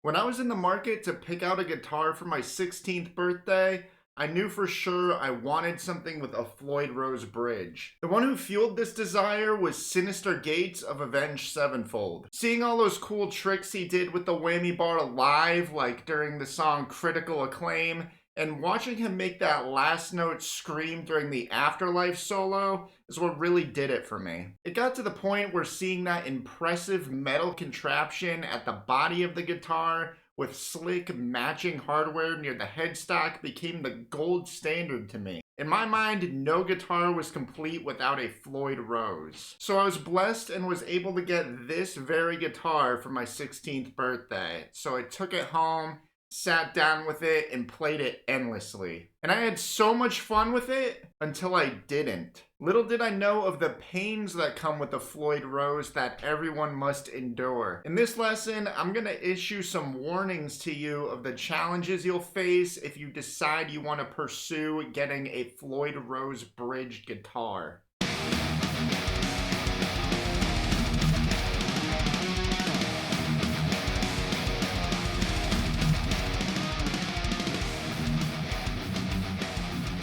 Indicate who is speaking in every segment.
Speaker 1: When I was in the market to pick out a guitar for my 16th birthday, I knew for sure I wanted something with a Floyd Rose bridge. The one who fueled this desire was Synyster Gates of Avenged Sevenfold. Seeing all those cool tricks he did with the whammy bar live, like during the song Critical Acclaim, and watching him make that last note scream during the Afterlife solo is what really did it for me. It got to the point where seeing that impressive metal contraption at the body of the guitar with slick matching hardware near the headstock became the gold standard to me. In my mind, no guitar was complete without a Floyd Rose. So I was blessed and was able to get this very guitar for my 16th birthday. So I took it home, sat down with it, and played it endlessly. And I had so much fun with it until I didn't. Little did I know of the pains that come with the Floyd Rose that everyone must endure. In this lesson, I'm going to issue some warnings to you of the challenges you'll face if you decide you want to pursue getting a Floyd Rose bridged guitar.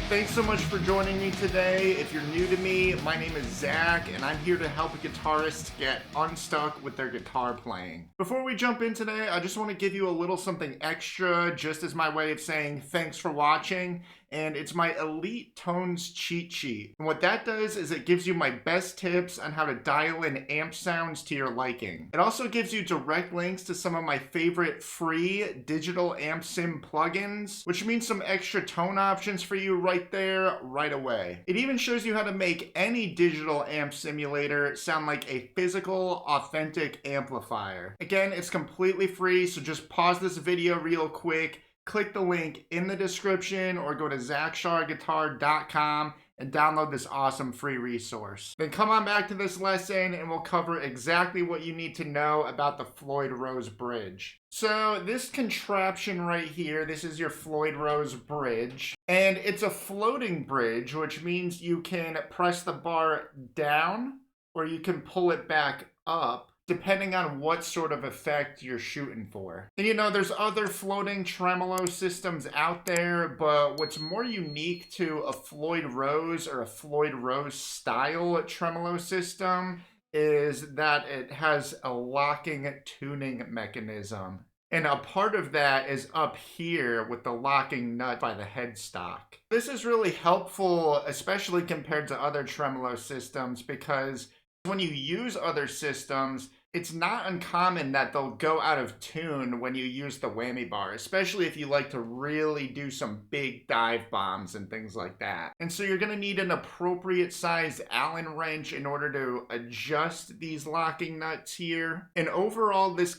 Speaker 1: Thanks so much for joining me today. If you're new to me, my name is Zach, and I'm here to help guitarists get unstuck with their guitar playing. Before we jump in today, I just want to give you a little something extra, just as my way of saying thanks for watching, and it's my Elite Tones cheat sheet. And what that does is it gives you my best tips on how to dial in amp sounds to your liking. It also gives you direct links to some of my favorite free digital amp sim plugins, which means some extra tone options for you right there, right away. It even shows you how to make any digital amp simulator sound like a physical, authentic amplifier. Again, it's completely free, so just pause this video real quick, click the link in the description, or go to zachshawguitar.com and download this awesome free resource. Then come on back to this lesson and we'll cover exactly what you need to know about the Floyd Rose bridge. So this contraption right here, this is your Floyd Rose bridge, and it's a floating bridge, which means you can press the bar down or you can pull it back up, depending on what sort of effect you're shooting for. And you know, there's other floating tremolo systems out there, but what's more unique to a Floyd Rose or a Floyd Rose style tremolo system is that it has a locking tuning mechanism. And a part of that is up here with the locking nut by the headstock. This is really helpful, especially compared to other tremolo systems, because when you use other systems, it's not uncommon that they'll go out of tune when you use the whammy bar, especially if you like to really do some big dive bombs and things like that. And so you're going to need an appropriate sized Allen wrench in order to adjust these locking nuts here. And overall, this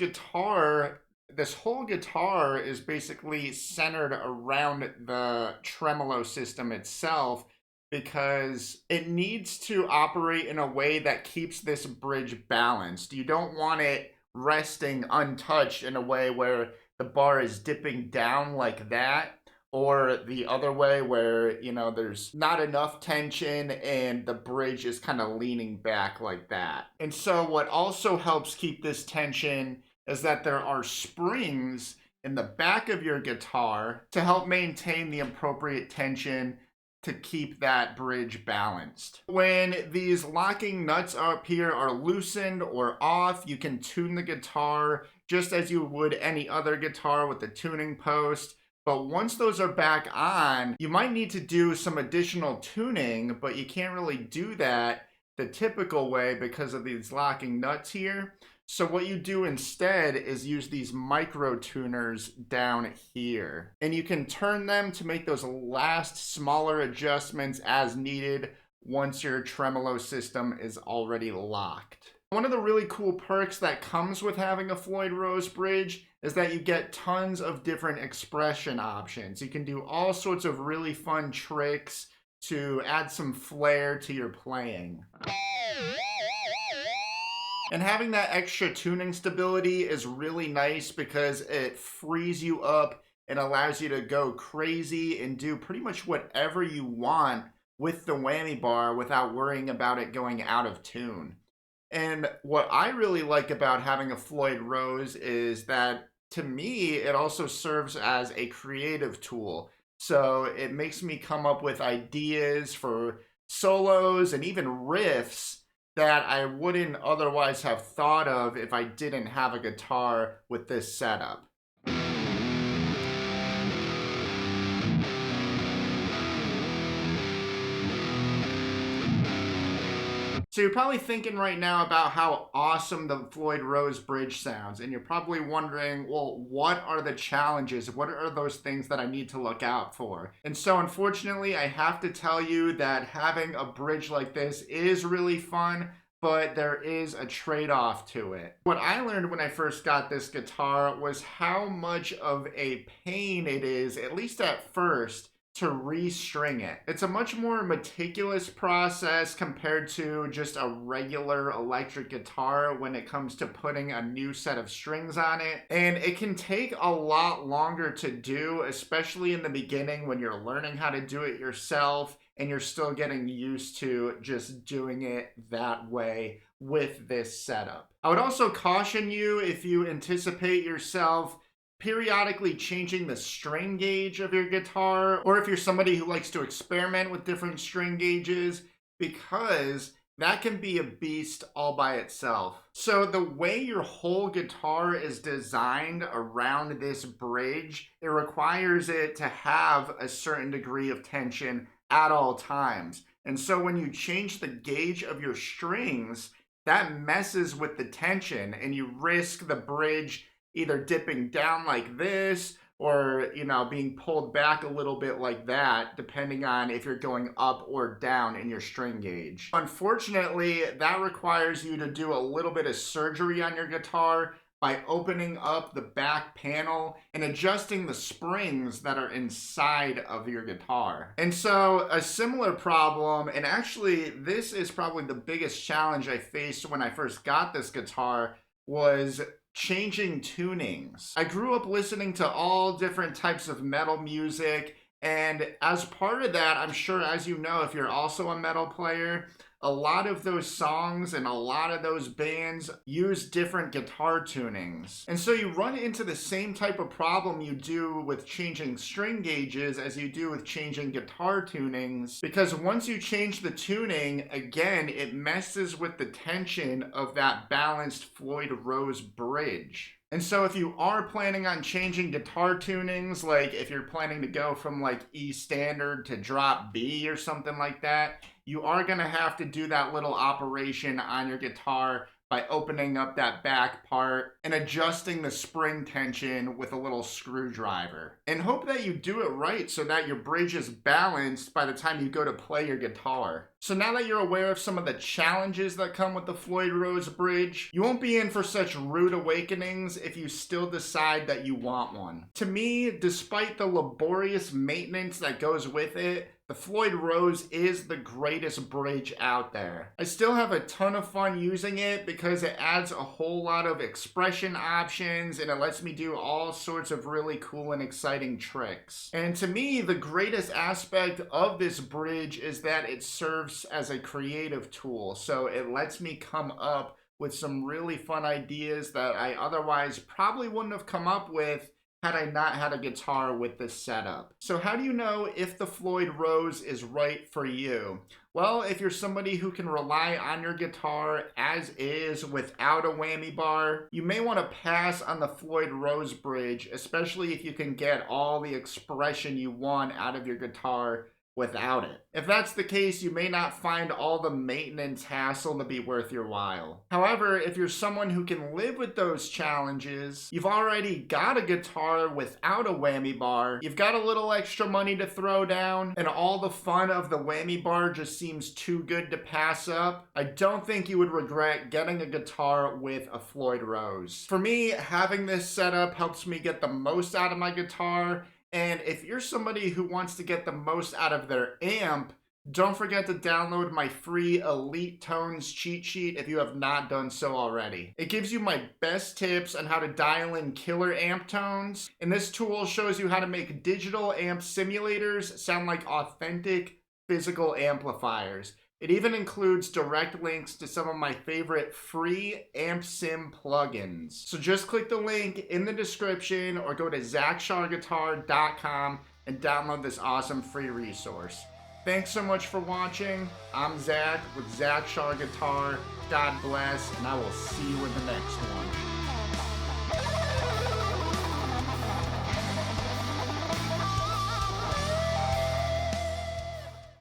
Speaker 1: whole guitar is basically centered around the tremolo system itself, because it needs to operate in a way that keeps this bridge balanced. You don't want it resting untouched in a way where the bar is dipping down like that, or the other way where, you know, there's not enough tension and the bridge is kind of leaning back like that. And so what also helps keep this tension is that there are springs in the back of your guitar to help maintain the appropriate tension to keep that bridge balanced. When these locking nuts up here are loosened or off, you can tune the guitar just as you would any other guitar with the tuning post. But once those are back on, you might need to do some additional tuning, but you can't really do that the typical way because of these locking nuts here. So what you do instead is use these micro tuners down here, and you can turn them to make those last smaller adjustments as needed once your tremolo system is already locked. One of the really cool perks that comes with having a Floyd Rose bridge is that you get tons of different expression options. You can do all sorts of really fun tricks to add some flair to your playing. And having that extra tuning stability is really nice because it frees you up and allows you to go crazy and do pretty much whatever you want with the whammy bar without worrying about it going out of tune. And what I really like about having a Floyd Rose is that to me, it also serves as a creative tool. So it makes me come up with ideas for solos and even riffs that I wouldn't otherwise have thought of if I didn't have a guitar with this setup. So you're probably thinking right now about how awesome the Floyd Rose bridge sounds, and you're probably wondering, well, what are the challenges? What are those things that I need to look out for? And so unfortunately, I have to tell you that having a bridge like this is really fun, but there is a trade-off to it. What I learned when I first got this guitar was how much of a pain it is, at least at first, to restring it. It's a much more meticulous process compared to just a regular electric guitar when it comes to putting a new set of strings on it. And it can take a lot longer to do, especially in the beginning when you're learning how to do it yourself and you're still getting used to just doing it that way with this setup. I would also caution you, if you anticipate yourself periodically changing the string gauge of your guitar, or if you're somebody who likes to experiment with different string gauges, because that can be a beast all by itself. So the way your whole guitar is designed around this bridge, it requires it to have a certain degree of tension at all times. And so when you change the gauge of your strings, that messes with the tension and you risk the bridge either dipping down like this or, being pulled back a little bit like that, depending on if you're going up or down in your string gauge. Unfortunately, that requires you to do a little bit of surgery on your guitar by opening up the back panel and adjusting the springs that are inside of your guitar. And so a similar problem, and actually this is probably the biggest challenge I faced when I first got this guitar, was changing tunings. I grew up listening to all different types of metal music, and as part of that, I'm sure, as you know, if you're also a metal player, a lot of those songs and a lot of those bands use different guitar tunings. And so you run into the same type of problem you do with changing string gauges as you do with changing guitar tunings, because once you change the tuning, again, it messes with the tension of that balanced Floyd Rose bridge. And so if you are planning on changing guitar tunings, like if you're planning to go from like E standard to drop B or something like that, you are going to have to do that little operation on your guitar by opening up that back part and adjusting the spring tension with a little screwdriver. And hope that you do it right so that your bridge is balanced by the time you go to play your guitar. So now that you're aware of some of the challenges that come with the Floyd Rose bridge, you won't be in for such rude awakenings if you still decide that you want one. To me, despite the laborious maintenance that goes with it, the Floyd Rose is the greatest bridge out there. I still have a ton of fun using it because it adds a whole lot of expression options and it lets me do all sorts of really cool and exciting tricks. And to me, the greatest aspect of this bridge is that it serves as a creative tool. So it lets me come up with some really fun ideas that I otherwise probably wouldn't have come up with had I not had a guitar with this setup. So how do you know if the Floyd Rose is right for you? Well, if you're somebody who can rely on your guitar as is without a whammy bar, you may want to pass on the Floyd Rose bridge, especially if you can get all the expression you want out of your guitar without it. If that's the case, you may not find all the maintenance hassle to be worth your while. However, if you're someone who can live with those challenges, you've already got a guitar without a whammy bar, you've got a little extra money to throw down, and all the fun of the whammy bar just seems too good to pass up, I don't think you would regret getting a guitar with a Floyd Rose. For me, having this setup helps me get the most out of my guitar. And if you're somebody who wants to get the most out of their amp, don't forget to download my free Elite Tones cheat sheet if you have not done so already. It gives you my best tips on how to dial in killer amp tones, and this tool shows you how to make digital amp simulators sound like authentic physical amplifiers. It even includes direct links to some of my favorite free amp sim plugins. So just click the link in the description or go to zachshawguitar.com and download this awesome free resource. Thanks so much for watching. I'm Zach with Zach Shaw Guitar. God bless, and I will see you in the next one.